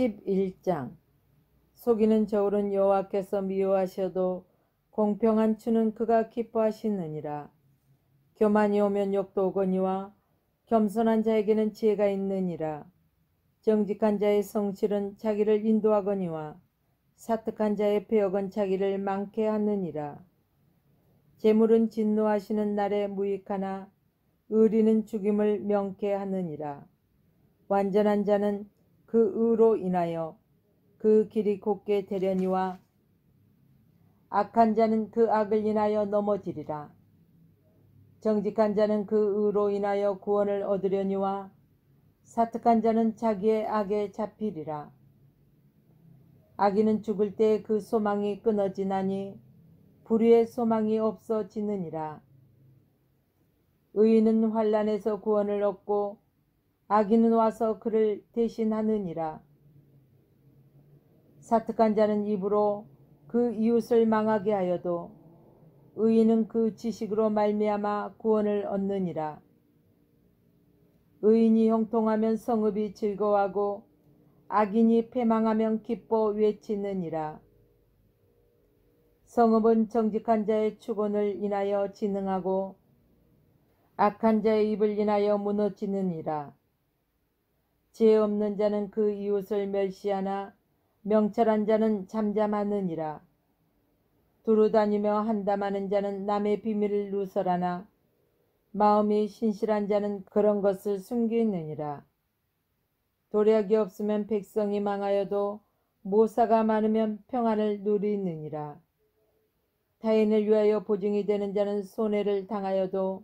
11장. 속이는 저울은 여호와께서 미워하셔도 공평한 추는 그가 기뻐하시느니라. 교만이 오면 욕도 오거니와 겸손한 자에게는 지혜가 있느니라. 정직한 자의 성실은 자기를 인도하거니와 사특한 자의 배역은 자기를 망케 하느니라. 재물은 진노하시는 날에 무익하나 의리는 죽임을 명케 하느니라. 완전한 자는 그 의로 인하여 그 길이 곧게 되려니와 악한 자는 그 악을 인하여 넘어지리라. 정직한 자는 그 의로 인하여 구원을 얻으려니와 사특한 자는 자기의 악에 잡히리라. 악인은 죽을 때 그 소망이 끊어지나니 불의의 소망이 없어지느니라. 의인은 환난에서 구원을 얻고 악인은 와서 그를 대신하느니라. 사특한 자는 입으로 그 이웃을 망하게 하여도 의인은 그 지식으로 말미암아 구원을 얻느니라. 의인이 형통하면 성읍이 즐거워하고 악인이 패망하면 기뻐 외치느니라. 성읍은 정직한 자의 축원을 인하여 진흥하고 악한 자의 입을 인하여 무너지느니라. 지혜 없는 자는 그 이웃을 멸시하나 명철한 자는 잠잠하느니라. 두루다니며 한담하는 자는 남의 비밀을 누설하나 마음이 신실한 자는 그런 것을 숨기느니라. 도략이 없으면 백성이 망하여도 모사가 많으면 평안을 누리느니라. 타인을 위하여 보증이 되는 자는 손해를 당하여도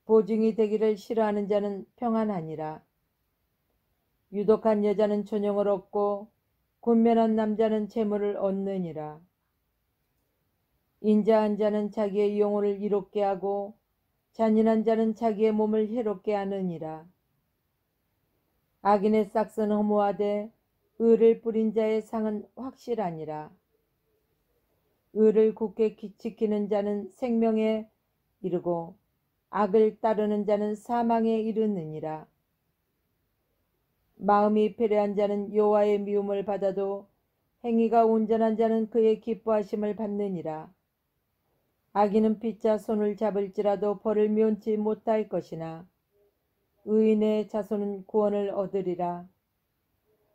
보증이 되기를 싫어하는 자는 평안하니라. 유독한 여자는 존영을 얻고 권면한 남자는 재물을 얻느니라. 인자한 자는 자기의 영혼을 이롭게 하고 잔인한 자는 자기의 몸을 해롭게 하느니라. 악인의 싹은 허무하되 의를 뿌린 자의 상은 확실하니라. 의를 굳게 지키는 자는 생명에 이르고 악을 따르는 자는 사망에 이르느니라. 마음이 패례한 자는 여호와의 미움을 받아도 행위가 온전한 자는 그의 기뻐하심을 받느니라. 악인은 피차 손을 잡을지라도 벌을 면치 못할 것이나 의인의 자손은 구원을 얻으리라.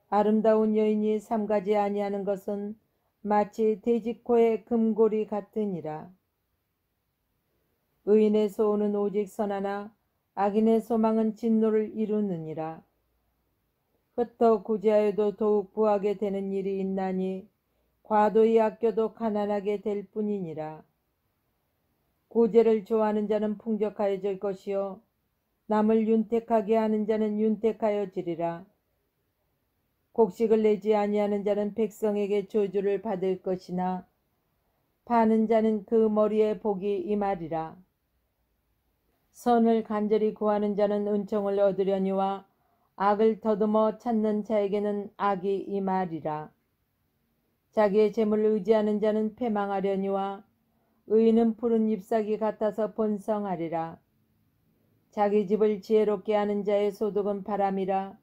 아름다운 여인이 삼가지 아니하는 것은 마치 돼지코의 금고리 같으니라. 의인의 소원은 오직 선하나 악인의 소망은 진노를 이루느니라. 흩어 구제하여도 더욱 부하게 되는 일이 있나니 과도히 아껴도 가난하게 될 뿐이니라. 구제를 좋아하는 자는 풍족하여질 것이요 남을 윤택하게 하는 자는 윤택하여지리라. 곡식을 내지 아니하는 자는 백성에게 저주를 받을 것이나 파는 자는 그 머리에 복이 임하리라. 선을 간절히 구하는 자는 은총을 얻으려니와 악을 더듬어 찾는 자에게는 악이 임하리라. 자기의 재물을 의지하는 자는 패망하려니와 의인은 푸른 잎사귀 같아서 번성하리라. 자기 집을 지혜롭게 하는 자의 소득은 바람이라.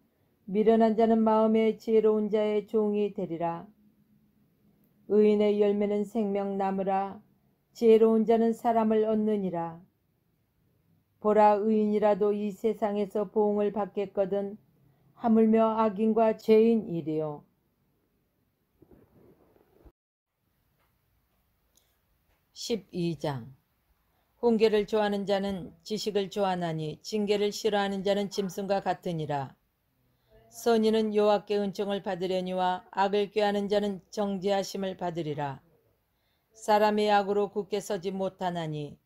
미련한 자는 마음에 지혜로운 자의 종이 되리라. 의인의 열매는 생명나무라. 지혜로운 자는 사람을 얻느니라. 보라, 의인이라도 이 세상에서 보응을 받겠거든 하물며 악인과 죄인이리요. (12장) 훈계를 좋아하는 자는 지식을 좋아하나니 징계를 싫어하는 자는 짐승과 같으니라. 선인은 여호와께 은총을 받으려니와 악을 꾀하는 자는 정죄하심을 받으리라. 사람의 악으로 굳게 서지 못하나니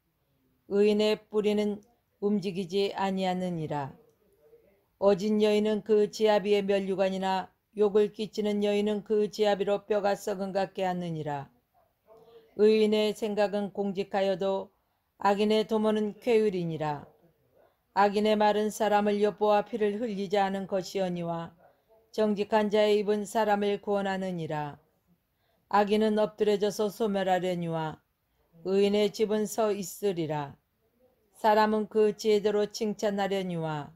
의인의 뿌리는 움직이지 아니하느니라. 어진 여인은 그 지아비의 면류관이나 욕을 끼치는 여인은 그 지아비로 뼈가 썩은 같게 하느니라. 의인의 생각은 공직하여도 악인의 도모는 쾌율이니라. 악인의 말은 사람을 엿보아 피를 흘리지 않은 것이오니와 정직한 자의 입은 사람을 구원하느니라. 악인은 엎드려져서 소멸하려니와 의인의 집은 서 있으리라. 사람은 그 지혜대로 칭찬하려니와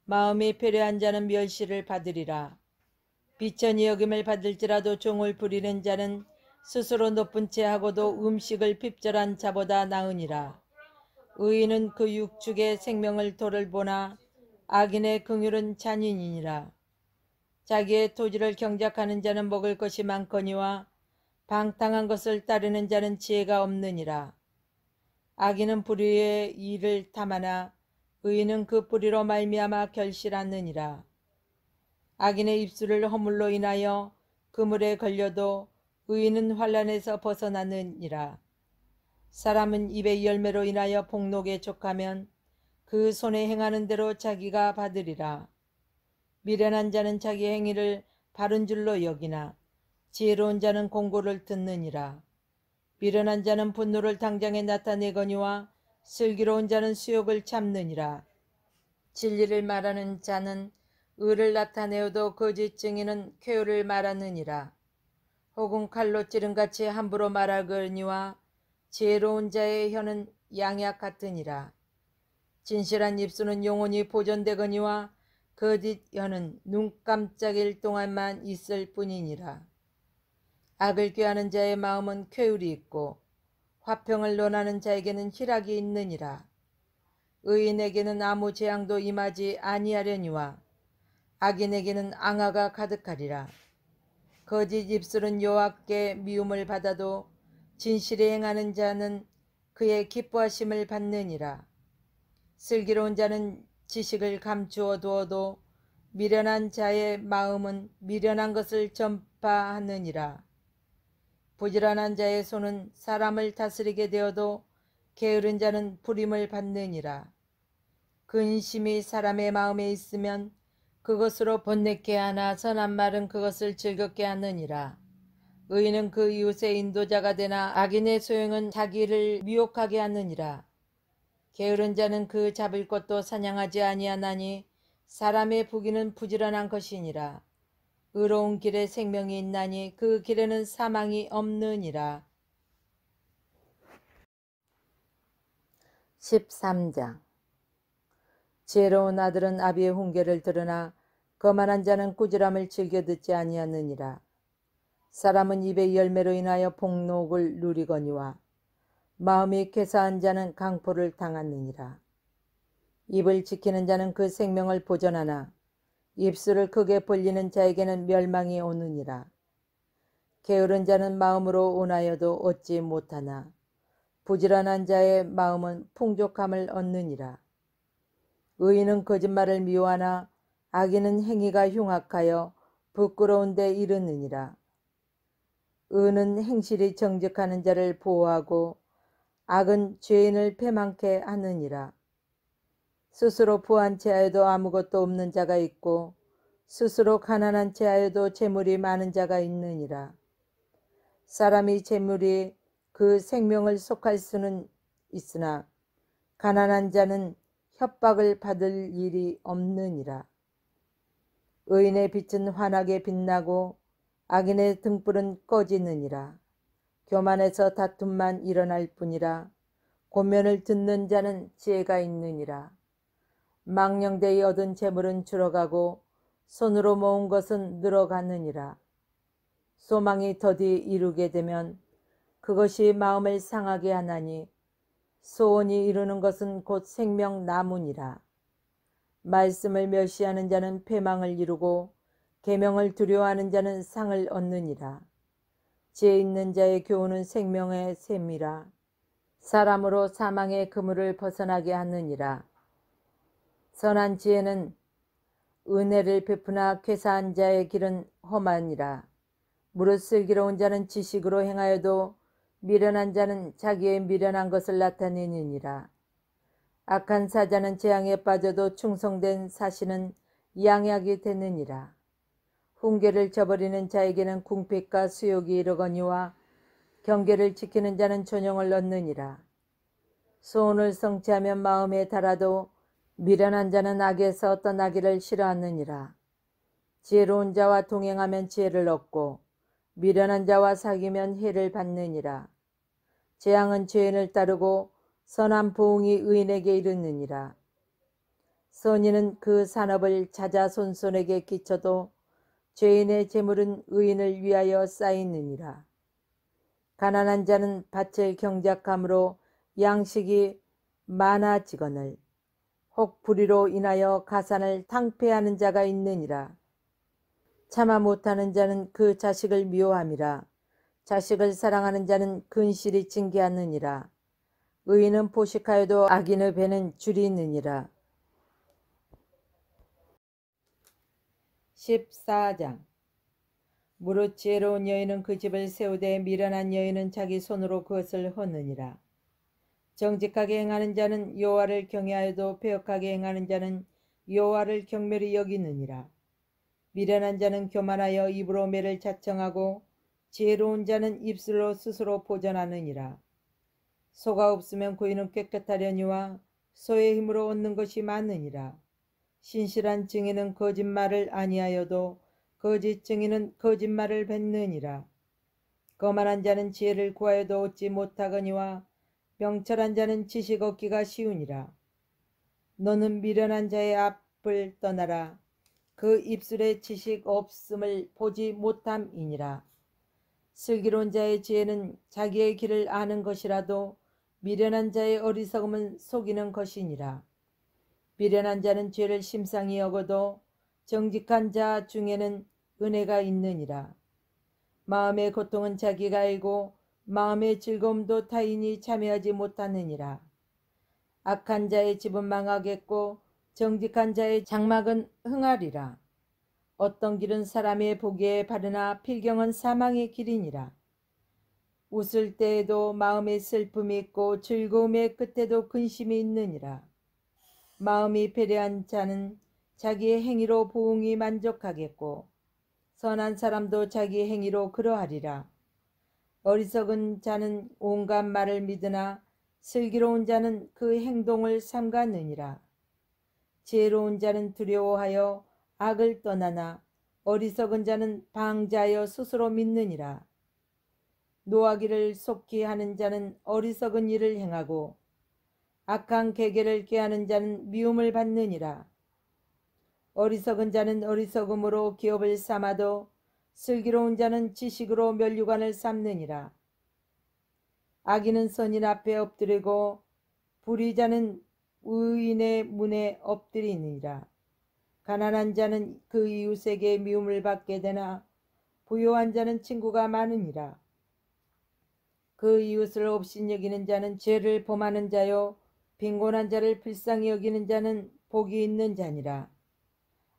마음이 패례한 자는 멸시를 받으리라. 비천히 여김을 받을지라도 종을 부리는 자는 스스로 높은 채 하고도 음식을 핍절한 자보다 나으니라. 의인은 그 육축의 생명을 도를 보나 악인의 긍휼은 잔인이니라. 자기의 토지를 경작하는 자는 먹을 것이 많거니와 방탕한 것을 따르는 자는 지혜가 없느니라. 악인은 불의의 일을 탐하나 의인은 그 불의로 말미암아 결실하느니라. 악인의 입술을 허물로 인하여 그물에 걸려도 의인은 환난에서 벗어나느니라. 사람은 입의 열매로 인하여 복록에 족하면 그 손에 행하는 대로 자기가 받으리라. 미련한 자는 자기 행위를 바른 줄로 여기나 지혜로운 자는 공고를 듣느니라. 미련한 자는 분노를 당장에 나타내거니와 슬기로운 자는 수욕을 참느니라. 진리를 말하는 자는 의를 나타내어도 거짓 증인은 쾌유를 말하느니라. 혹은 칼로 찌른같이 함부로 말하거니와 지혜로운 자의 혀는 양약 같으니라. 진실한 입술은 영원히 보존되거니와 거짓 혀는 눈 깜짝일 동안만 있을 뿐이니라. 악을 꾀하는 자의 마음은 쾌율이 있고 화평을 논하는 자에게는 희락이 있느니라. 의인에게는 아무 재앙도 임하지 아니하려니와 악인에게는 앙화가 가득하리라. 거짓 입술은 여호와께 미움을 받아도 진실에 행하는 자는 그의 기뻐하심을 받느니라. 슬기로운 자는 지식을 감추어 두어도 미련한 자의 마음은 미련한 것을 전파하느니라. 부지런한 자의 손은 사람을 다스리게 되어도 게으른 자는 불임을 받느니라. 근심이 사람의 마음에 있으면 그것으로 번뇌케 하나 선한 말은 그것을 즐겁게 하느니라. 의인은 그 이웃의 인도자가 되나 악인의 소용은 자기를 미혹하게 하느니라. 게으른 자는 그 잡을 것도 사냥하지 아니하나니 사람의 부귀는 부지런한 것이니라. 의로운 길에 생명이 있나니 그 길에는 사망이 없느니라. 13장. 지혜로운 아들은 아비의 훈계를 들으나 거만한 자는 꾸지람을 즐겨 듣지 아니하느니라. 사람은 입의 열매로 인하여 복록을 누리거니와 마음이 쾌사한 자는 강포를 당하느니라. 입을 지키는 자는 그 생명을 보존하나 입술을 크게 벌리는 자에게는 멸망이 오느니라. 게으른 자는 마음으로 원하여도 얻지 못하나 부지런한 자의 마음은 풍족함을 얻느니라. 의인은 거짓말을 미워하나 악인은 행위가 흉악하여 부끄러운 데 이르느니라. 의는 행실이 정직하는 자를 보호하고 악은 죄인을 패망케 하느니라. 스스로 부한 채하여도 아무것도 없는 자가 있고 스스로 가난한 채하여도 재물이 많은 자가 있느니라. 사람이 재물이 그 생명을 속할 수는 있으나 가난한 자는 협박을 받을 일이 없느니라. 의인의 빛은 환하게 빛나고 악인의 등불은 꺼지느니라. 교만에서 다툼만 일어날 뿐이라. 고면을 듣는 자는 지혜가 있느니라. 망령되이 얻은 재물은 줄어가고 손으로 모은 것은 늘어가느니라. 소망이 더디 이루게 되면 그것이 마음을 상하게 하나니 소원이 이루는 것은 곧 생명나무니라. 말씀을 멸시하는 자는 패망을 이루고 계명을 두려워하는 자는 상을 얻느니라. 지혜 있는 자의 교훈은 생명의 샘이라. 사람으로 사망의 그물을 벗어나게 하느니라. 선한 지혜는 은혜를 베푸나 쾌사한 자의 길은 험하니라. 무릇 슬기로운 자는 지식으로 행하여도 미련한 자는 자기의 미련한 것을 나타내느니라. 악한 사자는 재앙에 빠져도 충성된 사신은 양약이 되느니라. 훈계를 저버리는 자에게는 궁핍과 수욕이 이르거니와 경계를 지키는 자는 존영을 얻느니라. 소원을 성취하면 마음에 달아도 미련한 자는 악에서 떠나기를 싫어하느니라. 지혜로운 자와 동행하면 지혜를 얻고 미련한 자와 사귀면 해를 받느니라. 재앙은 죄인을 따르고 선한 보응이 의인에게 이르느니라. 선인은 그 산업을 찾아 손손에게 끼쳐도 죄인의 재물은 의인을 위하여 쌓이느니라. 가난한 자는 밭을 경작함으로 양식이 많아지거늘 혹 불의로 인하여 가산을 탕폐하는 자가 있느니라. 참아 못하는 자는 그 자식을 미워함이라. 자식을 사랑하는 자는 근실이 징계하느니라. 의인은 포식하여도 악인의 배는 줄이 있느니라. 14장. 무릇 지혜로운 여인은 그 집을 세우되 미련한 여인은 자기 손으로 그것을 허느니라. 정직하게 행하는 자는 여호와를 경외하여도 패역하게 행하는 자는 여호와를 경멸히 여기느니라. 미련한 자는 교만하여 입으로 매를 자청하고 지혜로운 자는 입술로 스스로 보전하느니라. 소가 없으면 구이는 깨끗하려니와 소의 힘으로 얻는 것이 많으니라. 신실한 증인은 거짓말을 아니하여도 거짓 증인은 거짓말을 뱉느니라. 거만한 자는 지혜를 구하여도 얻지 못하거니와 명철한 자는 지식 얻기가 쉬우니라. 너는 미련한 자의 앞을 떠나라. 그 입술에 지식 없음을 보지 못함이니라. 슬기로운 자의 지혜는 자기의 길을 아는 것이라도 미련한 자의 어리석음은 속이는 것이니라. 미련한 자는 죄를 심상히 여겨도 정직한 자 중에는 은혜가 있느니라. 마음의 고통은 자기가 알고 마음의 즐거움도 타인이 참여하지 못하느니라. 악한 자의 집은 망하겠고 정직한 자의 장막은 흥하리라. 어떤 길은 사람의 보기에 바르나 필경은 사망의 길이니라. 웃을 때에도 마음에 슬픔이 있고 즐거움의 끝에도 근심이 있느니라. 마음이 배려한 자는 자기의 행위로 부흥이 만족하겠고 선한 사람도 자기 행위로 그러하리라. 어리석은 자는 온갖 말을 믿으나 슬기로운 자는 그 행동을 삼가느니라. 지혜로운 자는 두려워하여 악을 떠나나 어리석은 자는 방자하여 스스로 믿느니라. 노하기를 속히 하는 자는 어리석은 일을 행하고 악한 계계를 꾀하는 자는 미움을 받느니라. 어리석은 자는 어리석음으로 기업을 삼아도 슬기로운 자는 지식으로 면류관을 삼느니라. 악인은 선인 앞에 엎드리고 불의자는 의인의 문에 엎드리느니라. 가난한 자는 그 이웃에게 미움을 받게 되나 부요한 자는 친구가 많으니라. 그 이웃을 업신여기는 자는 죄를 범하는 자요 빈곤한 자를 불쌍히 여기는 자는 복이 있는 자니라.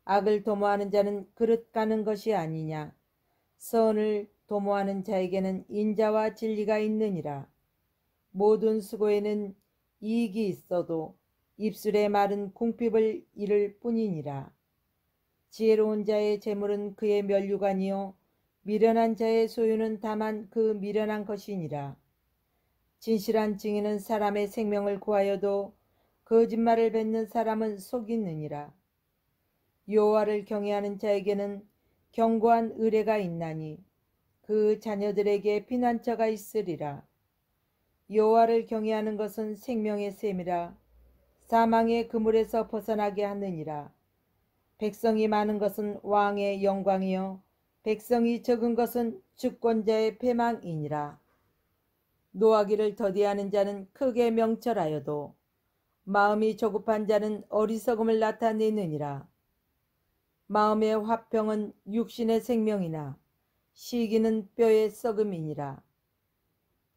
악을 도모하는 자는 그릇 가는 것이 아니냐. 선을 도모하는 자에게는 인자와 진리가 있느니라. 모든 수고에는 이익이 있어도 입술의 말은 궁핍을 이를 뿐이니라. 지혜로운 자의 재물은 그의 면류관이요 미련한 자의 소유는 다만 그 미련한 것이니라. 진실한 증인은 사람의 생명을 구하여도 거짓말을 뱉는 사람은 속이느니라. 여호와를 경외하는 자에게는 견고한 의뢰가 있나니 그 자녀들에게 피난처가 있으리라. 여호와를 경외하는 것은 생명의 셈이라. 사망의 그물에서 벗어나게 하느니라. 백성이 많은 것은 왕의 영광이요 백성이 적은 것은 주권자의 패망이니라. 노하기를 더디하는 자는 크게 명철하여도 마음이 조급한 자는 어리석음을 나타내느니라. 마음의 화평은 육신의 생명이나 시기는 뼈의 썩음이니라.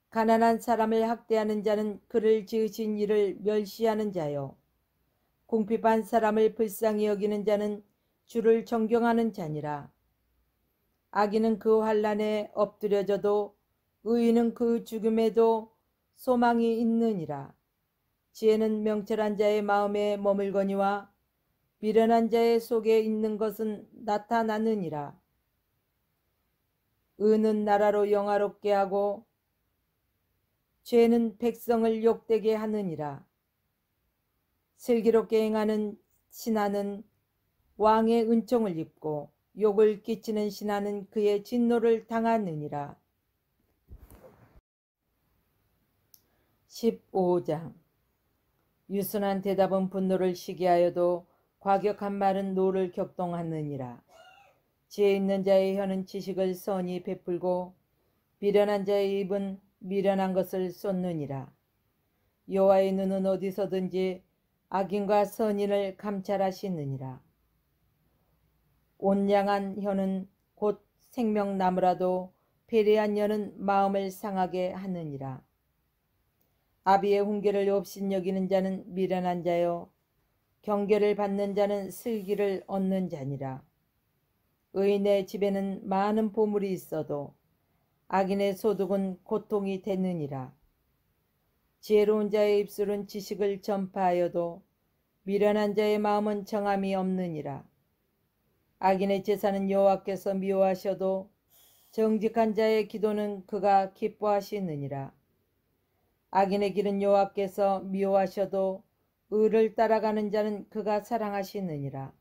가난한 사람을 학대하는 자는 그를 지으신 이를 멸시하는 자요 궁핍한 사람을 불쌍히 여기는 자는 주를 존경하는 자니라. 악인은 그 환난에 엎드려져도 의인은 그 죽음에도 소망이 있느니라. 지혜는 명철한 자의 마음에 머물거니와 미련한 자의 속에 있는 것은 나타나느니라. 의는 나라로 영화롭게 하고 죄는 백성을 욕되게 하느니라. 슬기롭게 행하는 신하는 왕의 은총을 입고 욕을 끼치는 신하는 그의 진노를 당하느니라. 15장. 유순한 대답은 분노를 시기하여도 과격한 말은 노를 격동하느니라. 지혜 있는 자의 혀는 지식을 선히 베풀고 미련한 자의 입은 미련한 것을 쏟느니라. 여호와의 눈은 어디서든지 악인과 선인을 감찰하시느니라. 온양한 혀는 곧 생명나무라도 배려한 혀는 마음을 상하게 하느니라. 아비의 훈계를 업신여기는 자는 미련한 자요 경계를 받는 자는 슬기를 얻는 자니라. 의인의 집에는 많은 보물이 있어도 악인의 소득은 고통이 되느니라. 지혜로운 자의 입술은 지식을 전파하여도 미련한 자의 마음은 정함이 없느니라. 악인의 제사는 여호와께서 미워하셔도 정직한 자의 기도는 그가 기뻐하시느니라. 악인의 길은 여호와께서 미워하셔도 의를 따라가는 자는 그가 사랑하시느니라.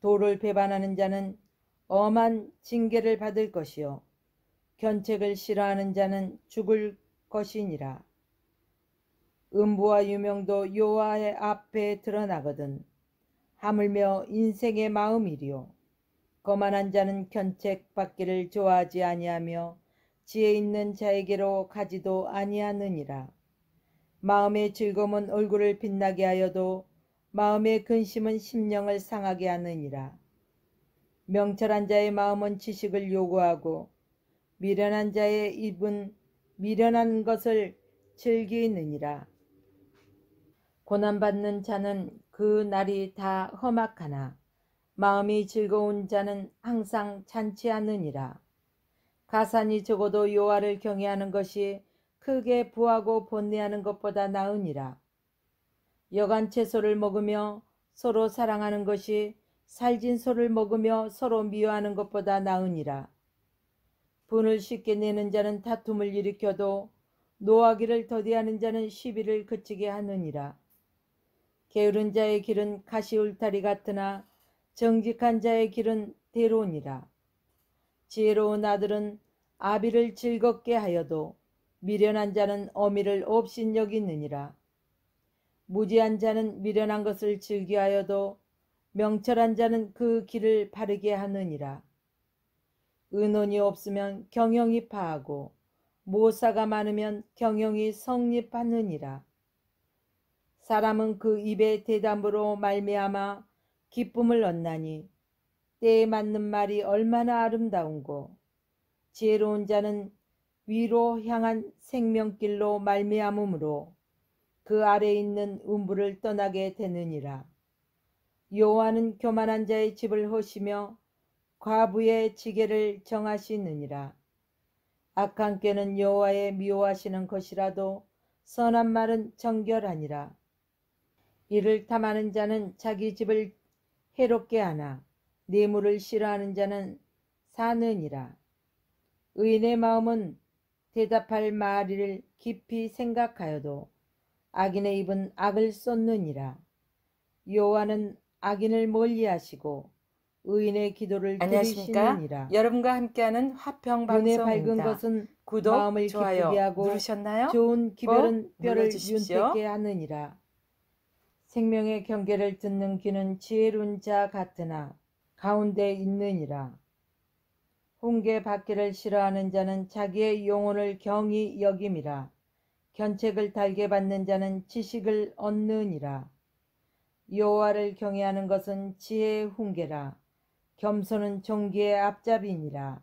도를 배반하는 자는 엄한 징계를 받을 것이요 견책을 싫어하는 자는 죽을 것이니라. 음부와 유명도 여호와의 앞에 드러나거든 하물며 인생의 마음이리요 거만한 자는 견책 받기를 좋아하지 아니하며 지혜 있는 자에게로 가지도 아니하느니라. 마음의 즐거움은 얼굴을 빛나게 하여도 마음의 근심은 심령을 상하게 하느니라. 명철한 자의 마음은 지식을 요구하고 미련한 자의 입은 미련한 것을 즐기느니라. 고난받는 자는 그 날이 다 험악하나 마음이 즐거운 자는 항상 잔치하느니라. 가산이 적어도 여호와를 경외하는 것이 크게 부하고 번뇌하는 것보다 나으니라. 여간 채소를 먹으며 서로 사랑하는 것이 살진 소를 먹으며 서로 미워하는 것보다 나으니라. 분을 쉽게 내는 자는 다툼을 일으켜도 노하기를 더디하는 자는 시비를 그치게 하느니라. 게으른 자의 길은 가시울타리 같으나 정직한 자의 길은 대로니라. 지혜로운 아들은 아비를 즐겁게 하여도 미련한 자는 어미를 업신여기느니라. 무지한 자는 미련한 것을 즐겨하여도 명철한 자는 그 길을 바르게 하느니라. 의논이 없으면 경영이 파하고 모사가 많으면 경영이 성립하느니라. 사람은 그 입의 대담으로 말미암아 기쁨을 얻나니 때에 맞는 말이 얼마나 아름다운고 지혜로운 자는 위로 향한 생명길로 말미암음으로 그 아래에 있는 음부를 떠나게 되느니라. 여호와는 교만한 자의 집을 허시며 과부의 지게를 정하시느니라. 악한 꾀는 여호와의 미워하시는 것이라도 선한 말은 정결하니라. 이를 탐하는 자는 자기 집을 해롭게 하나 뇌물을 싫어하는 자는 사느니라. 의인의 마음은 대답할 말을 깊이 생각하여도 악인의 입은 악을 쏟느니라. 여호와는 악인을 멀리하시고 의인의 기도를 들으시느니라. 여러분과 함께하는 화평 눈에 밝은 방송입니다. 것은 구독, 마음을 좋아요 기쁘게 하고 누르셨나요? 좋은 기별은 꼭 뼈를 눌러주십시오. 윤택게 하느니라. 생명의 경계를 듣는 귀는 지혜로운 자 같으나 가운데 있느니라. 훈계 받기를 싫어하는 자는 자기의 영혼을 경히 여김이라. 견책을 달게 받는 자는 지식을 얻느니라. 여호와를 경외하는 것은 지혜의 훈계라. 겸손은 존귀의 앞잡이니라.